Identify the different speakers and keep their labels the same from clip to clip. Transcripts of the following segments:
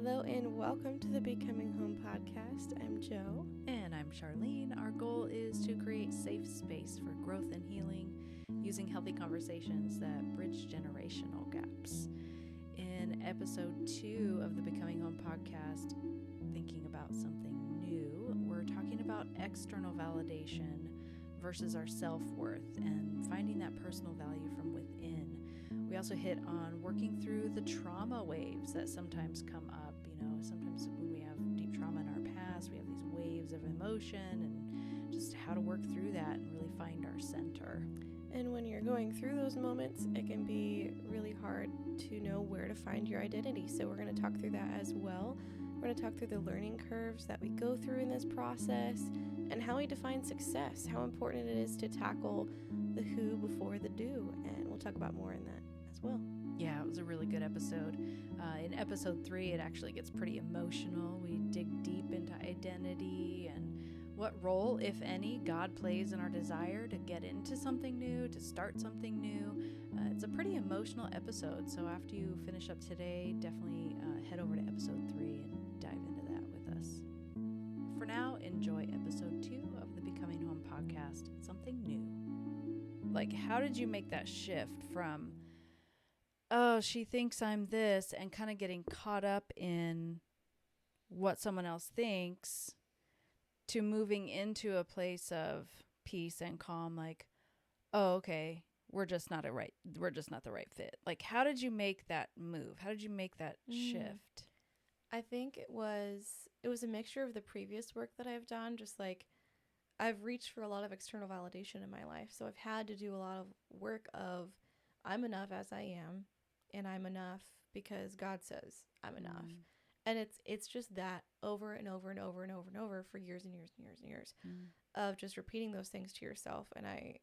Speaker 1: Hello and welcome to the Becoming Home podcast. I'm Joe.
Speaker 2: And I'm Charlene. Our goal is to create safe space for growth and healing using healthy conversations that bridge generational gaps. In episode 2 of the Becoming Home podcast, thinking about something new, we're talking about external validation versus our self-worth and finding that personal value from within. We also hit on working through the trauma waves that sometimes come up. Sometimes when we have deep trauma in our past, we have these waves of emotion and just how to work through that and really find our center.
Speaker 1: And when you're going through those moments, it can be really hard to know where to find your identity. So we're going to talk through that as well. We're going to talk through the learning curves that we go through in this process and how we define success, how important it is to tackle the who before the do. And we'll talk about more in that as well.
Speaker 2: Yeah, it was a really good episode. In episode 3, it actually gets pretty emotional. We dig deep into identity and what role, if any, God plays in our desire to get into something new, to start something new. It's a pretty emotional episode. So after you finish up today, definitely head over to episode 3 and dive into that with us. For now, enjoy episode 2 of the Becoming Home podcast, Something New. Like, how did you make that shift from, oh, she thinks I'm this, and kind of getting caught up in what someone else thinks, to moving into a place of peace and calm, like, oh, okay, we're just not the right fit. Like, how did you make that move? How did you make that shift?
Speaker 1: I think it was a mixture of the previous work that I've done, just like I've reached for a lot of external validation in my life. So I've had to do a lot of work of I'm enough as I am, and I'm enough because God says I'm enough. And it's just that over and over and over and over and over for years and years and years and years of just repeating those things to yourself. And I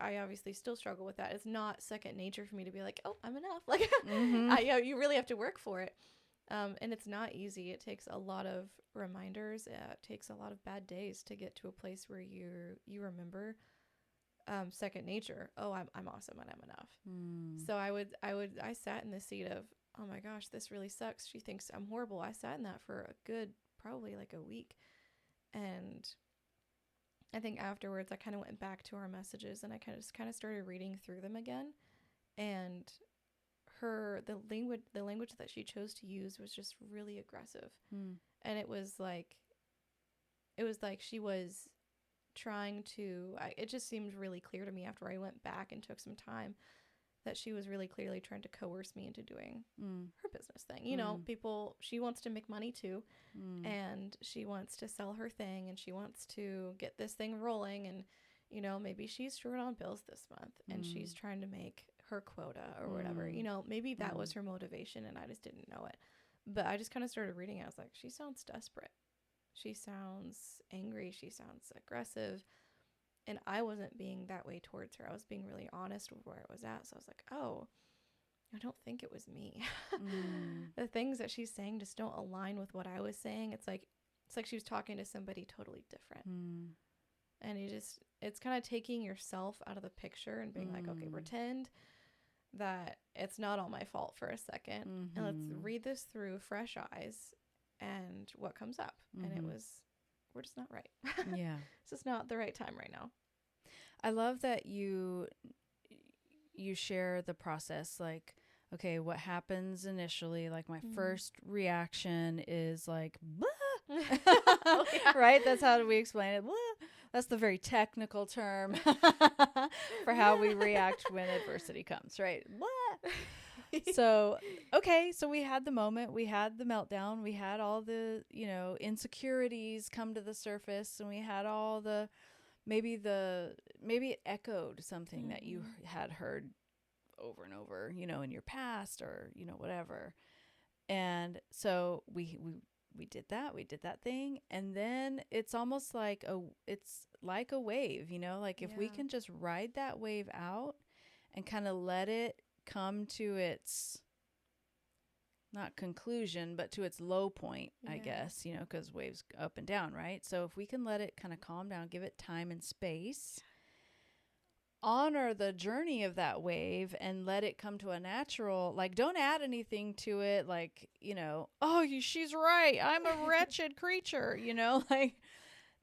Speaker 1: obviously still struggle with that. It's not second nature for me to be like, oh, I'm enough. Like, you really have to work for it. And it's not easy. It takes a lot of reminders. It takes a lot of bad days to get to a place where you remember second nature. Oh, I'm awesome and I'm enough. So I sat in the seat of, oh my gosh, this really sucks. She thinks I'm horrible. I sat in that for a good, probably like a week. And I think afterwards I kind of went back to our messages and I kind of started reading through them again. And the language that she chose to use was just really aggressive. And it was like she was trying to, it just seemed really clear to me after I went back and took some time that she was really clearly trying to coerce me into doing her business thing. She wants to make money too, and she wants to sell her thing, and she wants to get this thing rolling, and maybe she's short on bills this month and she's trying to make her quota or whatever. Maybe that was her motivation and I just didn't know it. But I just kind of started reading. I was like, she sounds desperate. She sounds angry. She sounds aggressive. And I wasn't being that way towards her. I was being really honest with where I was at. So I was like, oh, I don't think it was me. The things that she's saying just don't align with what I was saying. It's like she was talking to somebody totally different. And it's kind of taking yourself out of the picture and being like, okay, pretend that it's not all my fault for a second. And let's read this through fresh eyes and what comes up. And we're just not right.
Speaker 2: Yeah.
Speaker 1: It's just not the right time right now.
Speaker 2: I love that you share the process. Like, okay, what happens initially, like my first reaction is like, blah.
Speaker 1: Oh, yeah.
Speaker 2: Right? That's how we explain it. Blah. That's the very technical term for how we react when adversity comes, right? Blah. So, okay, so we had the moment, we had the meltdown, we had all the, insecurities come to the surface, and we had all maybe it echoed something that you had heard over and over, in your past or, whatever. And so we did that thing. And then it's almost like it's like a wave, like if we can just ride that wave out and kind of let it come to its, not conclusion, but to its low point, I guess, because waves up and down, right? So if we can let it kind of calm down, give it time and space, honor the journey of that wave and let it come to a natural, like, don't add anything to it. Like, she's right. I'm a wretched creature, like,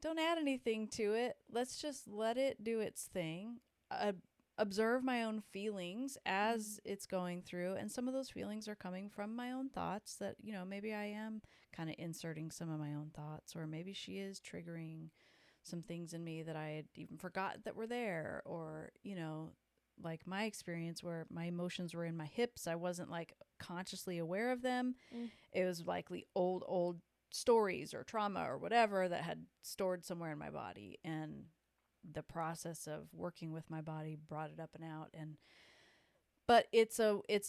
Speaker 2: don't add anything to it. Let's just let it do its thing. Observe my own feelings as it's going through. And some of those feelings are coming from my own thoughts that, maybe I am kind of inserting some of my own thoughts, or maybe she is triggering some things in me that I had even forgotten that were there, or, like my experience where my emotions were in my hips. I wasn't like consciously aware of them. It was likely old stories or trauma or whatever that had stored somewhere in my body. And the process of working with my body brought it up and out. But it's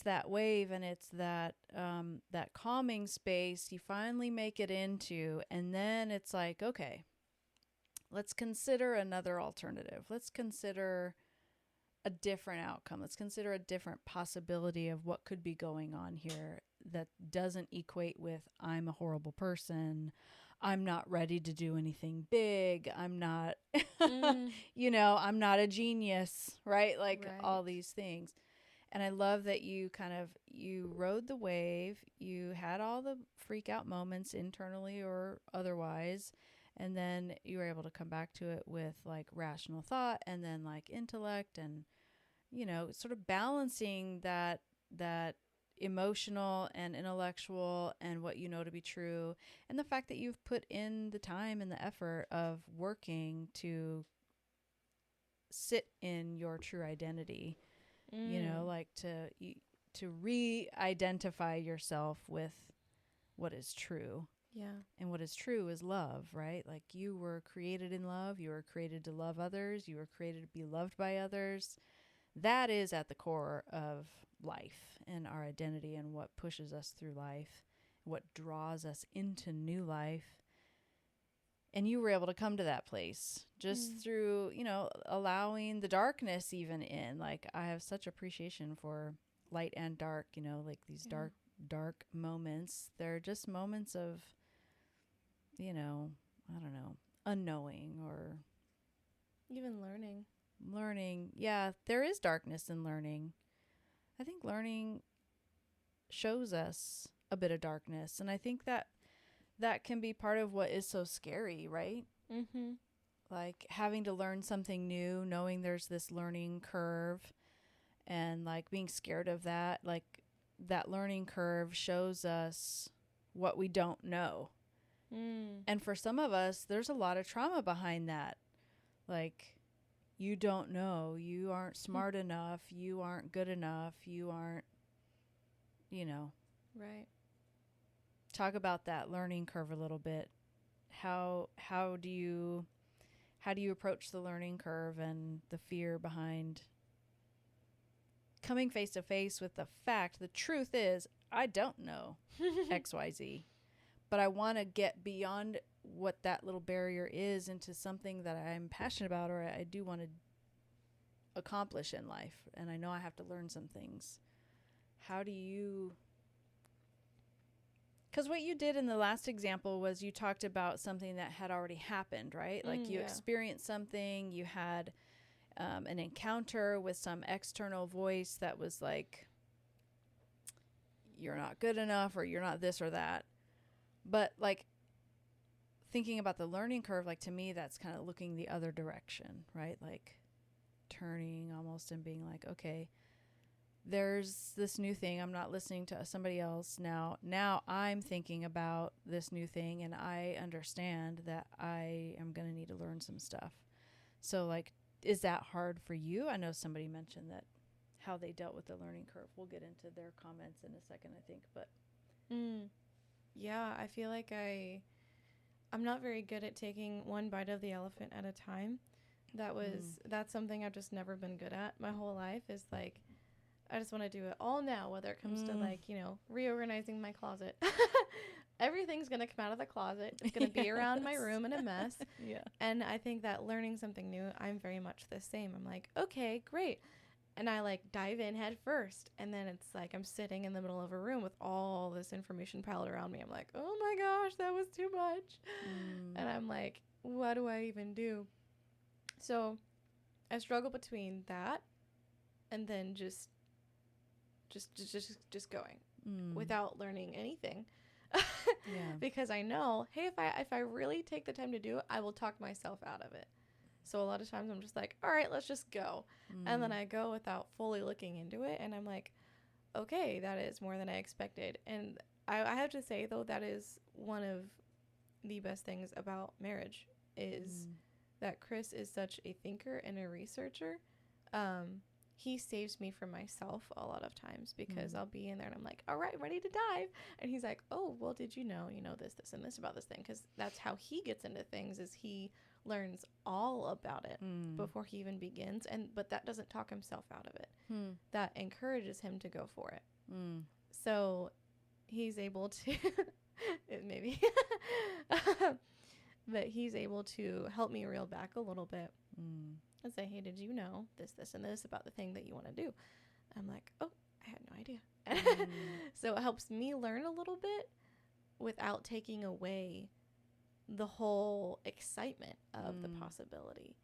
Speaker 2: that wave, and it's that calming space you finally make it into. And then it's like, okay, let's consider another alternative. Let's consider a different outcome. Let's consider a different possibility of what could be going on here that doesn't equate with I'm a horrible person. I'm not ready to do anything big. I'm not, I'm not a genius, right? Like all these things. And I love that you rode the wave. You had all the freak out moments internally or otherwise. And then you were able to come back to it with like rational thought and then like intellect and, sort of balancing that emotional and intellectual and what you know to be true. And the fact that you've put in the time and the effort of working to sit in your true identity, like to re-identify yourself with what is true.
Speaker 1: Yeah.
Speaker 2: And what is true is love, right? Like you were created in love. You were created to love others. You were created to be loved by others. That is at the core of life and our identity and what pushes us through life, what draws us into new life. And you were able to come to that place just through, allowing the darkness even in. Like I have such appreciation for light and dark, like these dark moments. They're just moments of, I don't know, unknowing or
Speaker 1: even learning.
Speaker 2: Yeah, there is darkness in learning. I think learning shows us a bit of darkness. And I think that can be part of what is so scary, right?
Speaker 1: Mm-hmm.
Speaker 2: Like having to learn something new, knowing there's this learning curve and like being scared of that. Like that learning curve shows us what we don't know. And for some of us, there's a lot of trauma behind that. Like, you don't know. You aren't smart enough. You aren't good enough. You aren't,
Speaker 1: Right.
Speaker 2: Talk about that learning curve a little bit. How do you approach the learning curve and the fear behind coming face to face with the fact? The truth is, I don't know XYZ. But I want to get beyond what that little barrier is into something that I'm passionate about or I do want to accomplish in life. And I know I have to learn some things. How do you... Because what you did in the last example was you talked about something that had already happened, right? Like you experienced something, you had an encounter with some external voice that was like, you're not good enough or you're not this or that. But like thinking about the learning curve, like to me, that's kind of looking the other direction, right? Like turning almost and being like, okay, there's this new thing. I'm not listening to somebody else now. Now I'm thinking about this new thing and I understand that I am going to need to learn some stuff. So like, is that hard for you? I know somebody mentioned that how they dealt with the learning curve. We'll get into their comments in a second, I think, but.
Speaker 1: Yeah, I feel like I'm not very good at taking one bite of the elephant at a time. That's something I've just never been good at my whole life, is like I just want to do it all now, whether it comes to like, reorganizing my closet. Everything's going to come out of the closet. It's going to be around my room in a mess.
Speaker 2: Yeah.
Speaker 1: And I think that learning something new, I'm very much the same. I'm like, okay, great. And I like dive in head first. And then it's like I'm sitting in the middle of a room with all this information piled around me. I'm like, oh my gosh, that was too much. And I'm like, what do I even do? So I struggle between that and then just going without learning anything.
Speaker 2: Yeah.
Speaker 1: Because I know, hey, if I really take the time to do it, I will talk myself out of it. So a lot of times I'm just like, all right, let's just go. And then I go without fully looking into it. And I'm like, okay, that is more than I expected. And I have to say, though, that is one of the best things about marriage is that Chris is such a thinker and a researcher. He saves me from myself a lot of times because I'll be in there and I'm like, all right, ready to dive. And he's like, oh, well, did you know this, and this about this thing? Because that's how he gets into things is he learns all about it before he even begins. But that doesn't talk himself out of it. That encourages him to go for it. So he's able to, maybe, but he's able to help me reel back a little bit. And say, hey, did you know this, and this about the thing that you want to do? I'm like, oh, I had no idea. So it helps me learn a little bit without taking away the whole excitement of the possibility.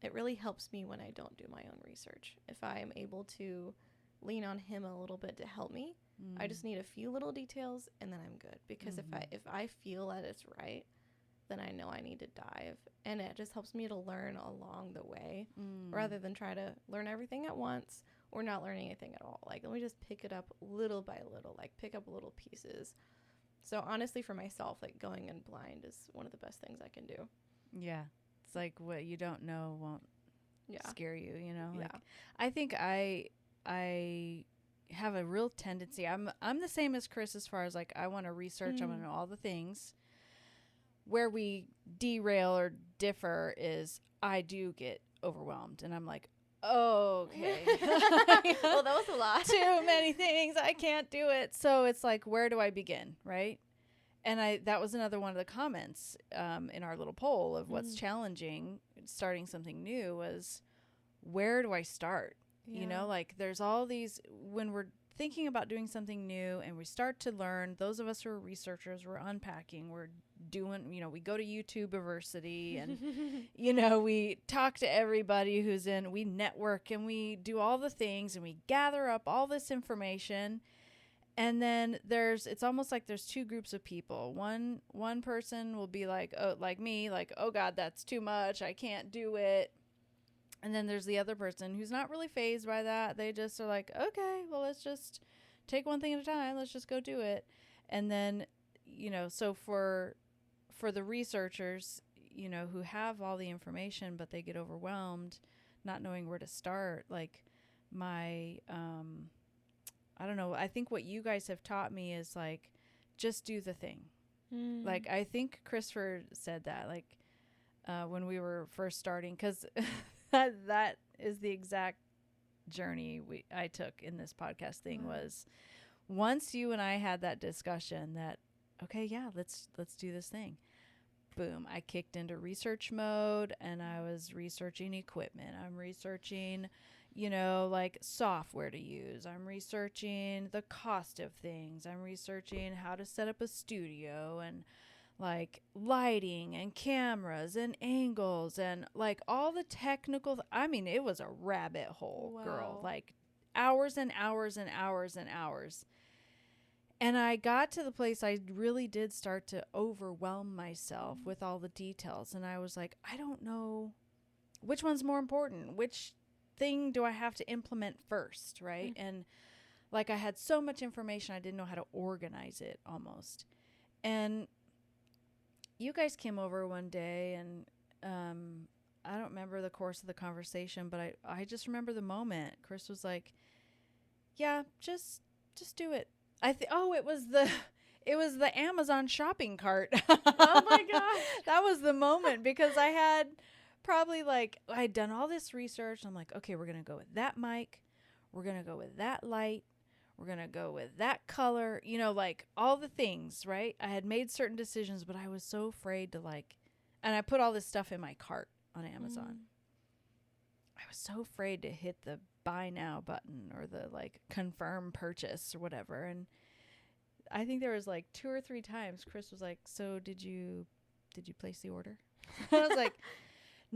Speaker 1: It really helps me when I don't do my own research. If I am able to lean on him a little bit to help me, I just need a few little details and then I'm good. Because if I feel that it's right, then I know I need to dive. And it just helps me to learn along the way rather than try to learn everything at once or not learn anything at all. Like, let me just pick it up little by little, like pick up little pieces. So honestly, for myself, like going in blind is one of the best things I can do.
Speaker 2: Yeah. It's like what you don't know won't scare you, Like,
Speaker 1: Yeah.
Speaker 2: I think I have a real tendency. I'm the same as Chris as far as like I want to research, I want to know all the things. Where we derail or differ is I do get overwhelmed and I'm like, oh, okay.
Speaker 1: Well, that was a lot.
Speaker 2: Too many things. I can't do it. So it's like, where do I begin? Right. And that was another one of the comments in our little poll of what's challenging starting something new was where do I start?
Speaker 1: Yeah.
Speaker 2: Like there's all these when we're thinking about doing something new and we start to learn, those of us who are researchers, we're unpacking, we're doing, we go to YouTubeversity and, we talk to everybody who's we network and we do all the things and we gather up all this information. And then it's almost like there's two groups of people. One person will be like, oh, like me, like, oh God, that's too much. I can't do it. And then there's the other person who's not really fazed by that. They just are like, okay, well, let's just take one thing at a time. Let's just go do it. And then, so for the researchers, who have all the information, but they get overwhelmed, not knowing where to start, like my, I don't know. I think what you guys have taught me is like, just do the thing. Like, I think Christopher said that, like, when we were first starting, because that is the exact journey I took in this podcast thing was once you and I had that discussion that, okay, yeah, let's do this thing. Boom. I kicked into research mode and I was researching equipment. I'm researching, like software to use. I'm researching the cost of things. I'm researching how to set up a studio and like lighting and cameras and angles and like all the technical. I mean, it was a rabbit hole, girl, like hours and hours and hours and hours. And I got to the place I really did start to overwhelm myself with all the details. And I was like, I don't know which one's more important. Which thing do I have to implement first, right? And like I had so much information, I didn't know how to organize it almost. And you guys came over one day and I don't remember the course of the conversation, but I just remember the moment. Chris was like, yeah, just do it. It was the Amazon shopping cart.
Speaker 1: Oh my gosh.
Speaker 2: That was the moment because I had probably I'd done all this research. I'm like, okay, we're going to go with that mic. We're going to go with that light. We're going to go with that color, like all the things, right? I had made certain decisions, but I was so afraid to and I put all this stuff in my cart on Amazon. I was so afraid to hit the buy now button or the confirm purchase or whatever. And I think there was 2 or 3 times Chris was like, so did you place the order? I was like,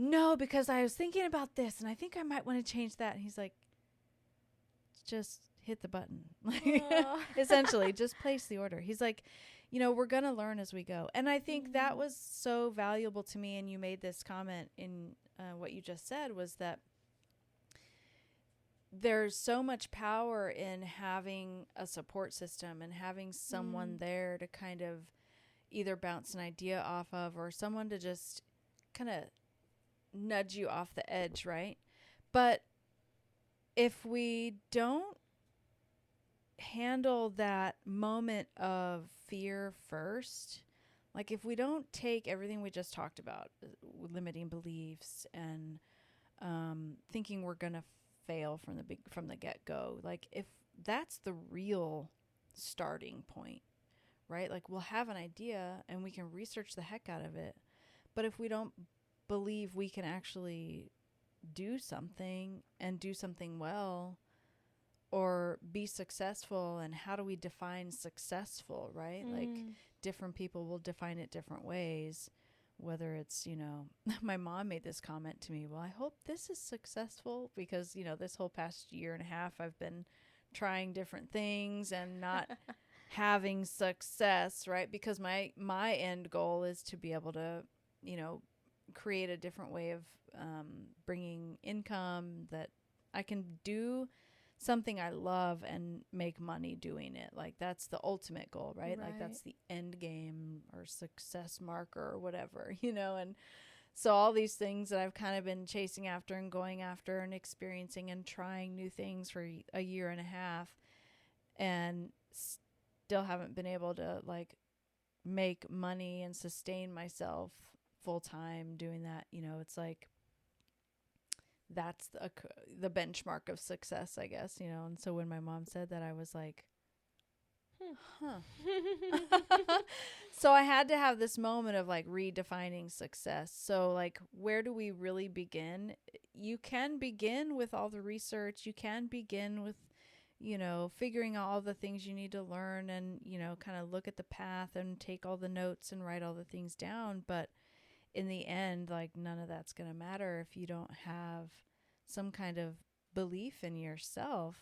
Speaker 2: no, because I was thinking about this and I think I might want to change that. And he's like, just hit the button. Like, essentially, just place the order. He's like, we're going to learn as we go. And I think that was so valuable to me. And you made this comment in what you just said, was that there's so much power in having a support system and having someone there to kind of either bounce an idea off of, or someone to just kind of nudge you off the edge, right? But if we don't handle that moment of fear first, like if we don't take everything we just talked about, limiting beliefs and thinking we're going to fail from the get-go, like if that's the real starting point, right? Like we'll have an idea and we can research the heck out of it, but if we don't believe we can actually do something and do something well or be successful, and how do we define successful, right? Like different people will define it different ways, whether it's, my mom made this comment to me, well, I hope this is successful, because, this whole past year and a half I've been trying different things and not having success, right? Because my end goal is to be able to, create a different way of bringing income, that I can do something I love and make money doing it. Like that's the ultimate goal, right? Like that's the end game or success marker or whatever, and so all these things that I've kind of been chasing after and going after and experiencing and trying new things for a year and a half, and still haven't been able to like make money and sustain myself full time doing that. It's like that's the benchmark of success, I guess, And so when my mom said that, I was like, huh. So I had to have this moment of like redefining success. So like, where do we really begin? You can begin with all the research. You can begin with, figuring out all the things you need to learn and, kind of look at the path and take all the notes and write all the things down. But in the end, like none of that's going to matter if you don't have some kind of belief in yourself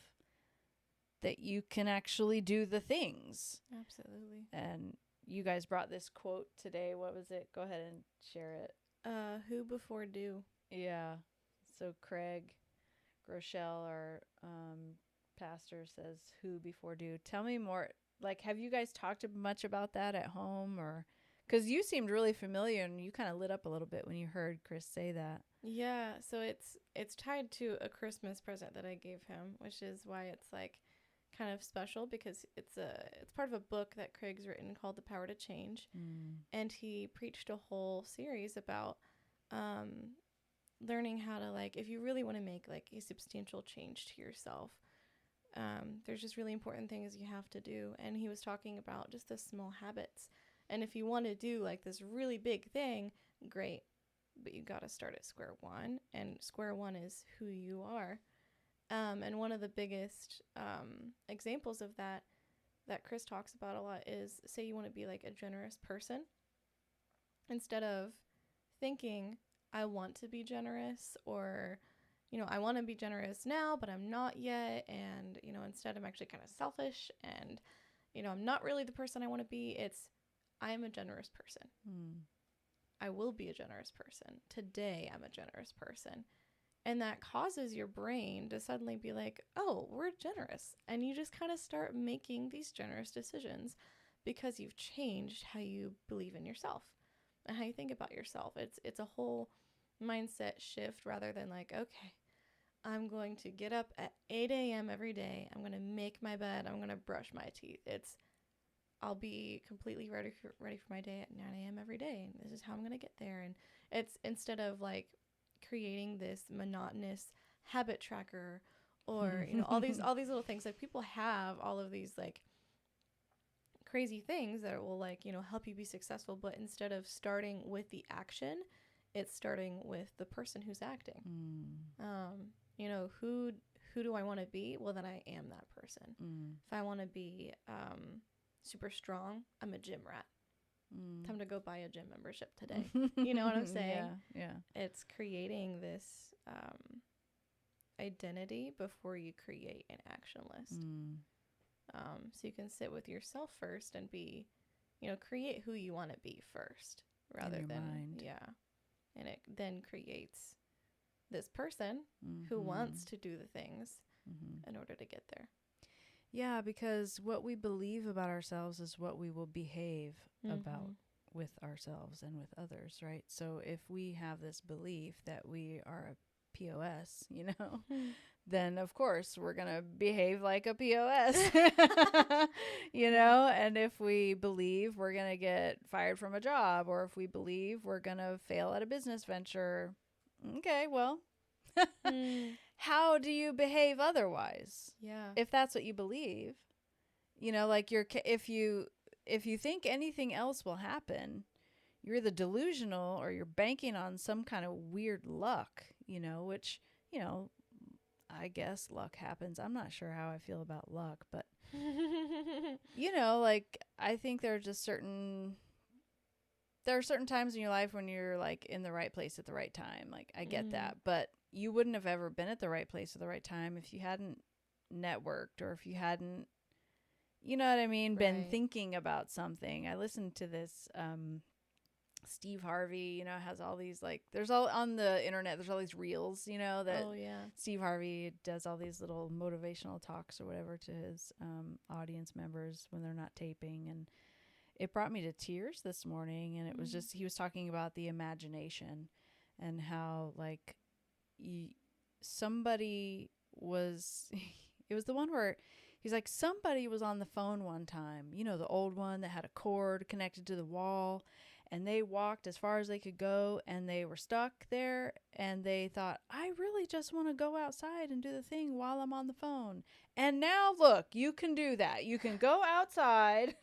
Speaker 2: that you can actually do the things.
Speaker 1: Absolutely.
Speaker 2: And you guys brought this quote today. What was it? Go ahead and share it.
Speaker 1: Who before do.
Speaker 2: Yeah. So Craig Groeschel, our pastor, says who before do. Tell me more. Like, have you guys talked much about that at home, or... Because you seemed really familiar and you kind of lit up a little bit when you heard Chris say that.
Speaker 1: Yeah, so it's tied to a Christmas present that I gave him, which is why it's like kind of special, because it's part of a book that Craig's written called The Power to Change. And he preached a whole series about learning how to, like, if you really want to make like a substantial change to yourself, there's just really important things you have to do. And he was talking about just the small habits. And if you want to do like this really big thing, great, but you got to start at square one, and square one is who you are. And one of the biggest examples of that Chris talks about a lot is, say you want to be like a generous person. Instead of thinking, I want to be generous, or, I want to be generous now, but I'm not yet. And, instead I'm actually kind of selfish and, I'm not really the person I want to be. It's, I am a generous person. I will be a generous person. Today, I'm a generous person. And that causes your brain to suddenly be like, oh, we're generous. And you just kind of start making these generous decisions because you've changed how you believe in yourself and how you think about yourself. It's a whole mindset shift, rather than like, okay, I'm going to get up at 8 a.m. every day. I'm going to make my bed. I'm going to brush my teeth. I'll be completely ready for my day at 9 a.m. every day. And this is how I'm going to get there. And it's, instead of like creating this monotonous habit tracker, or, all these little things, like people have all of these like crazy things that will like, help you be successful. But instead of starting with the action, it's starting with the person who's acting. Who do I want to be? Well, then I am that person. If I want to be, super strong, I'm a gym rat. time to go buy a gym membership today. You know what I'm saying?
Speaker 2: Yeah.
Speaker 1: It's creating this identity before you create an action list. So you can sit with yourself first and be, create who you want to be first rather than
Speaker 2: mind.
Speaker 1: And it then creates this person who wants to do the things in order to get there.
Speaker 2: Yeah, because what we believe about ourselves is what we will behave about with ourselves and with others, right? So if we have this belief that we are a POS, then of course we're going to behave like a POS, and if we believe we're going to get fired from a job, or if we believe we're going to fail at a business venture, okay, well, how do you behave otherwise?
Speaker 1: Yeah.
Speaker 2: If that's what you believe, like if you think anything else will happen, you're either delusional or you're banking on some kind of weird luck, which, I guess luck happens. I'm not sure how I feel about luck, but, like, I think there are certain times in your life when you're like in the right place at the right time. Like, I get that, but you wouldn't have ever been at the right place at the right time if you hadn't networked, or if you hadn't, been thinking about something. I listened to this, Steve Harvey, has all these, like, there's all on the internet, there's all these reels, that Steve Harvey does all these little motivational talks or whatever to his audience members when they're not taping. And it brought me to tears this morning. And it was just, he was talking about the imagination and how, like, somebody was, it was the one where he's like, somebody was on the phone one time, the old one that had a cord connected to the wall, and they walked as far as they could go, and they were stuck there, and they thought, I really just want to go outside and do the thing while I'm on the phone. And now look, you can do that. You can go outside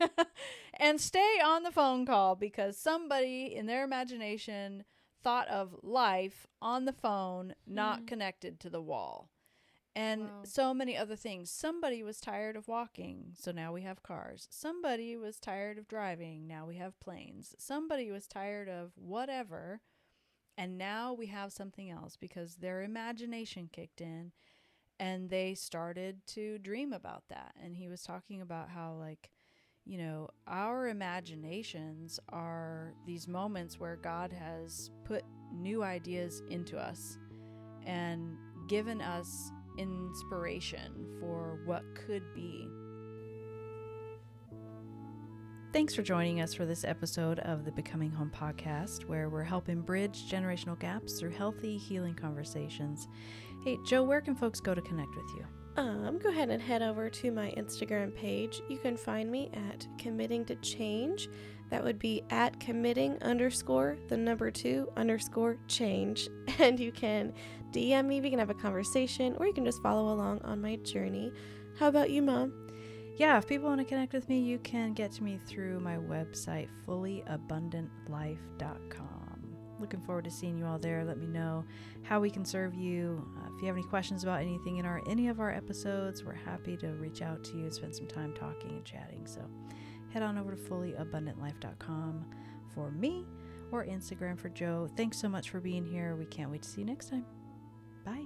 Speaker 2: and stay on the phone call because somebody in their imagination thought of life on the phone, not connected to the wall. And so many other things. Somebody was tired of walking, so now we have cars. Somebody was tired of driving, now we have planes. Somebody was tired of whatever, and now we have something else because their imagination kicked in and they started to dream about that. And he was talking about how, like, our imaginations are these moments where God has put new ideas into us and given us inspiration for what could be. Thanks for joining us for this episode of the Becoming Home podcast, where we're helping bridge generational gaps through healthy, healing conversations. Hey, Joe, where can folks go to connect with you?
Speaker 1: Go ahead and head over to my Instagram page. You can find me at Committing to Change. That would be at committing_2_change. And you can DM me, we can have a conversation, or you can just follow along on my journey. How about you, Mom?
Speaker 2: Yeah, if people want to connect with me, you can get to me through my website, fullyabundantlife.com. Looking forward to seeing you all there. Let me know how we can serve you. If you have any questions about anything in any of our episodes, we're happy to reach out to you and spend some time talking and chatting. So head on over to fullyabundantlife.com for me, or Instagram for Joe. Thanks so much for being here. We can't wait to see you next time. Bye.